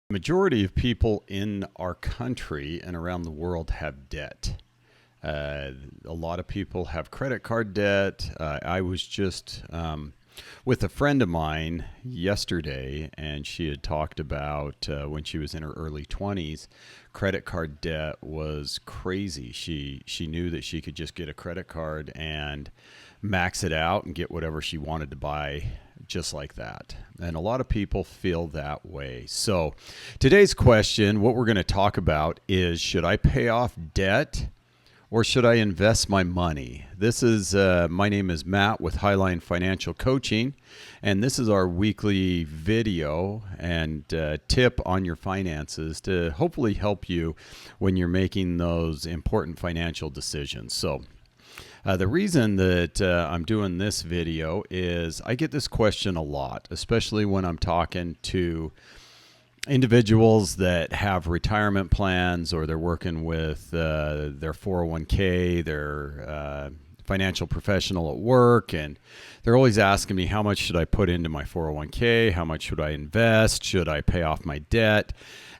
Majority of people in our country and around the world have debt. A lot of people have credit card debt. I was just with a friend of mine yesterday, and she had talked about when she was in her early 20s, credit card debt was crazy. She knew that she could just get a credit card and max it out and get whatever she wanted to buy just like that. And a lot of people feel that way. So today's question, what we're going to talk about is, should I pay off debt or should I invest my money? This is my name is Matt with Highline Financial Coaching, and this is our weekly video and tip on your finances to hopefully help you when you're making those important financial decisions. So the reason that I'm doing this video is I get this question a lot, especially when I'm talking to individuals that have retirement plans, or they're working with their 401k, their financial professional at work, and they're always asking me, how much should I put into my 401k? How much should I invest? Should I pay off my debt?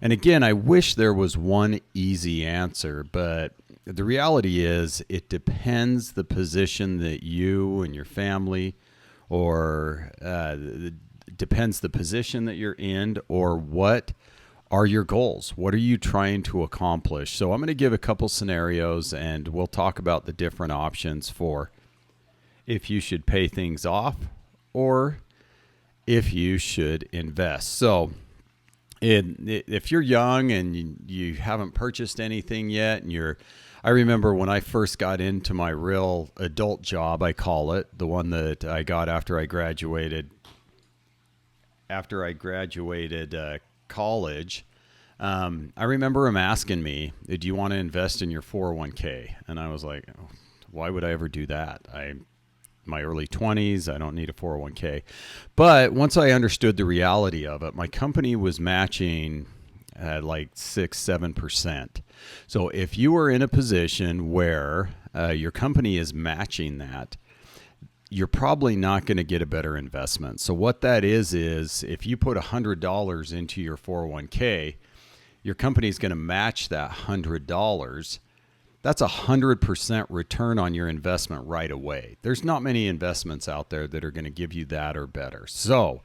And again, I wish there was one easy answer, but the reality is it depends the position that you and your family, or depends the position that you're in, or what are your goals? What are you trying to accomplish? So I'm going to give a couple scenarios, and we'll talk about the different options for if you should pay things off or if you should invest. So if you're young and you haven't purchased anything yet, and I remember when I first got into my real adult job, I call it, the one that I got after I graduated college. I remember him asking me, do you want to invest in your 401k? And I was like, oh, why would I ever do that? I'm my early 20s. I don't need a 401k. But once I understood the reality of it, my company was matching at like 6-7%. So if you are in a position where your company is matching that, you're probably not going to get a better investment. So what that is if you put $100 into your 401k, your company is going to match that $100. That's 100% return on your investment right away. There's not many investments out there that are going to give you that or better. So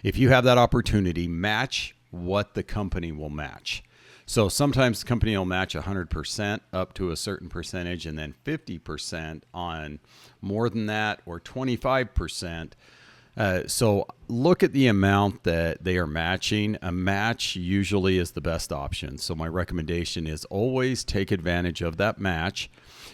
if you have that opportunity, match what the company will match. So sometimes the company will match 100% up to a certain percentage, and then 50% on more than that, or 25%. So look at the amount that they are matching. A match usually is the best option. So my recommendation is always take advantage of that match,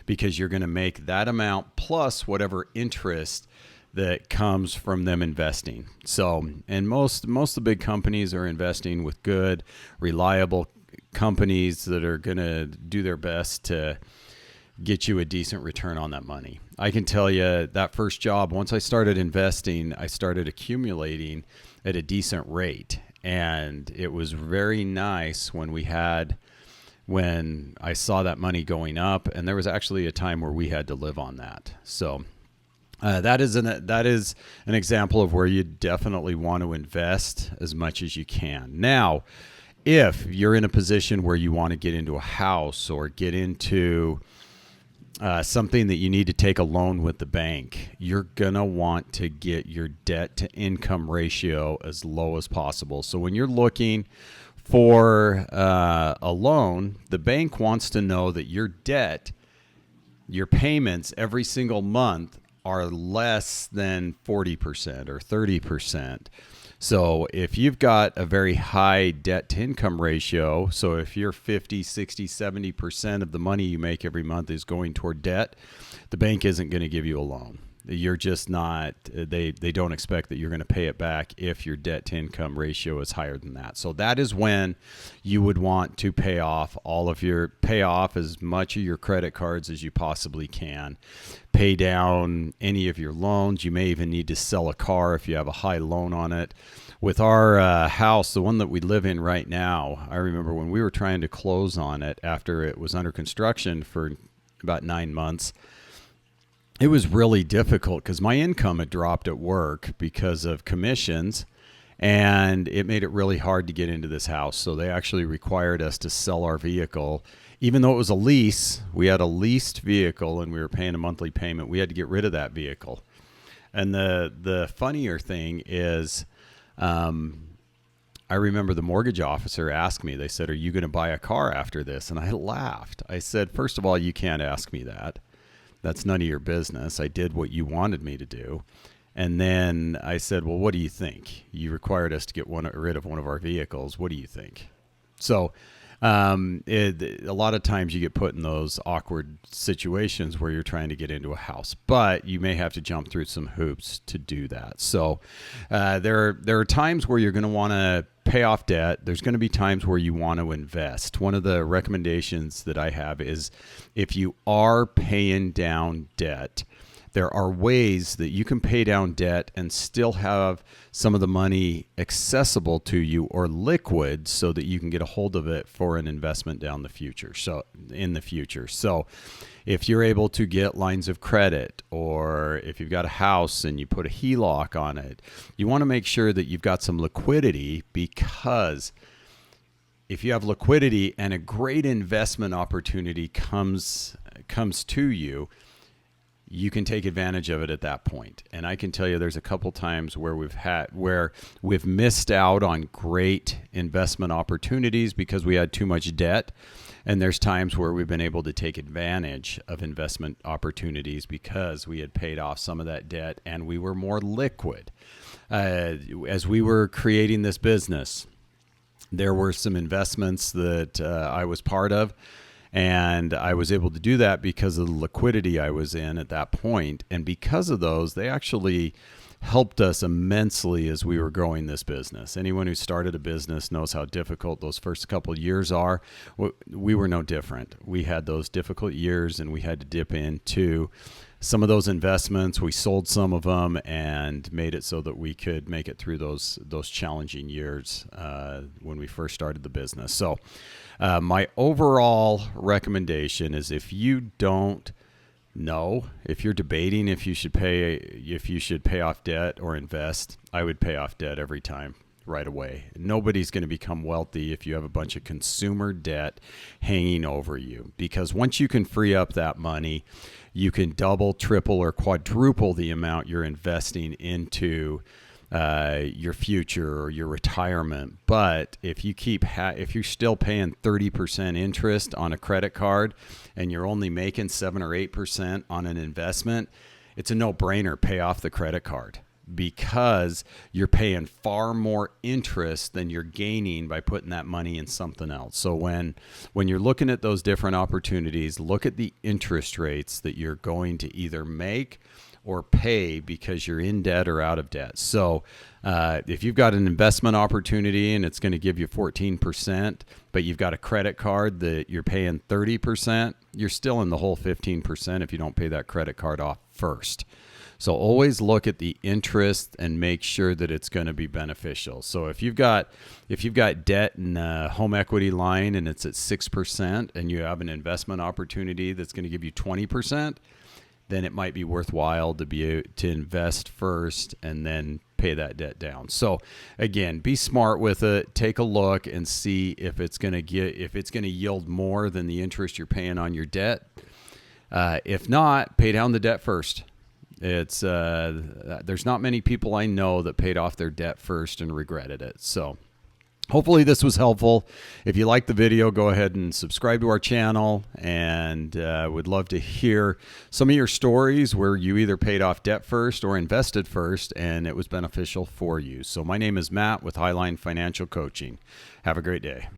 because you're going to make that amount plus whatever interest that comes from them investing. So, and most of the big companies are investing with good, reliable companies that are going to do their best to get you a decent return on that money. I can tell you that first job, once I started investing, I started accumulating at a decent rate. And it was very nice when I saw that money going up, and there was actually a time where we had to live on that. So that is an example of where you definitely want to invest as much as you can. Now, if you're in a position where you want to get into a house or get into something that you need to take a loan with the bank, you're going to want to get your debt to income ratio as low as possible. So when you're looking for a loan, the bank wants to know that your debt, your payments every single month are less than 40% or 30%. So if you've got a very high debt to income ratio, so if you're 50, 60, 70% of the money you make every month is going toward debt, the bank isn't going to give you a loan. You're just not, they don't expect that you're going to pay it back if your debt to income ratio is higher than that. So that is when you would want to pay off as much of your credit cards as you possibly can. Pay down any of your loans. You may even need to sell a car if you have a high loan on it. With our house, the one that we live in right now, I remember when we were trying to close on it after it was under construction for about 9 months, it was really difficult because my income had dropped at work because of commissions, and it made it really hard to get into this house. So they actually required us to sell our vehicle. Even though it was a lease, we had a leased vehicle and we were paying a monthly payment. We had to get rid of that vehicle. And the funnier thing is, I remember the mortgage officer asked me, they said, "Are you going to buy a car after this?" And I laughed. I said, "First of all, you can't ask me that. That's none of your business. I did what you wanted me to do." And then I said, "Well, what do you think? You required us to get rid of one of our vehicles. What do you think?" So a lot of times you get put in those awkward situations where you're trying to get into a house, but you may have to jump through some hoops to do that. So there are times where you're going to want to pay off debt. There's going to be times where you want to invest. One of the recommendations that I have is, if you are paying down debt, there are ways that you can pay down debt and still have some of the money accessible to you or liquid so that you can get a hold of it for an investment down the future. So in the future. So if you're able to get lines of credit, or if you've got a house and you put a HELOC on it, you want to make sure that you've got some liquidity, because if you have liquidity and a great investment opportunity comes to you, you can take advantage of it at that point. And I can tell you there's a couple times where we've missed out on great investment opportunities because we had too much debt. And there's times where we've been able to take advantage of investment opportunities because we had paid off some of that debt and we were more liquid. As we were creating this business, there were some investments that I was part of, and I was able to do that because of the liquidity I was in at that point. And because of those, they actually helped us immensely as we were growing this business. Anyone who started a business knows how difficult those first couple of years are. We were no different. We had those difficult years and we had to dip into some of those investments. We sold some of them and made it so that we could make it through those challenging years when we first started the business. So my overall recommendation is, if you don't know, if you're debating if you should pay off debt or invest, I would pay off debt every time, right away. Nobody's going to become wealthy if you have a bunch of consumer debt hanging over you, because once you can free up that money, you can double, triple, or quadruple the amount you're investing into your future or your retirement. But if you if you're still paying 30% interest on a credit card and you're only making 7 or 8% on an investment, it's a no-brainer. Pay off the credit card, because you're paying far more interest than you're gaining by putting that money in something else. So when you're looking at those different opportunities, look at the interest rates that you're going to either make or pay because you're in debt or out of debt. So if you've got an investment opportunity and it's going to give you 14%, but you've got a credit card that you're paying 30%, you're still in the whole 15% if you don't pay that credit card off first. So always look at the interest and make sure that it's going to be beneficial. So if you've got debt in a home equity line and it's at 6% and you have an investment opportunity that's going to give you 20%, then it might be worthwhile to invest first and then pay that debt down. So again, be smart with it. Take a look and see if it's going to yield more than the interest you're paying on your debt. If not, pay down the debt first. It's there's not many people I know that paid off their debt first and regretted it. So hopefully this was helpful. If you like the video, go ahead and subscribe to our channel, and would love to hear some of your stories where you either paid off debt first or invested first and it was beneficial for you. So my name is Matt with Highline Financial Coaching. Have a great day.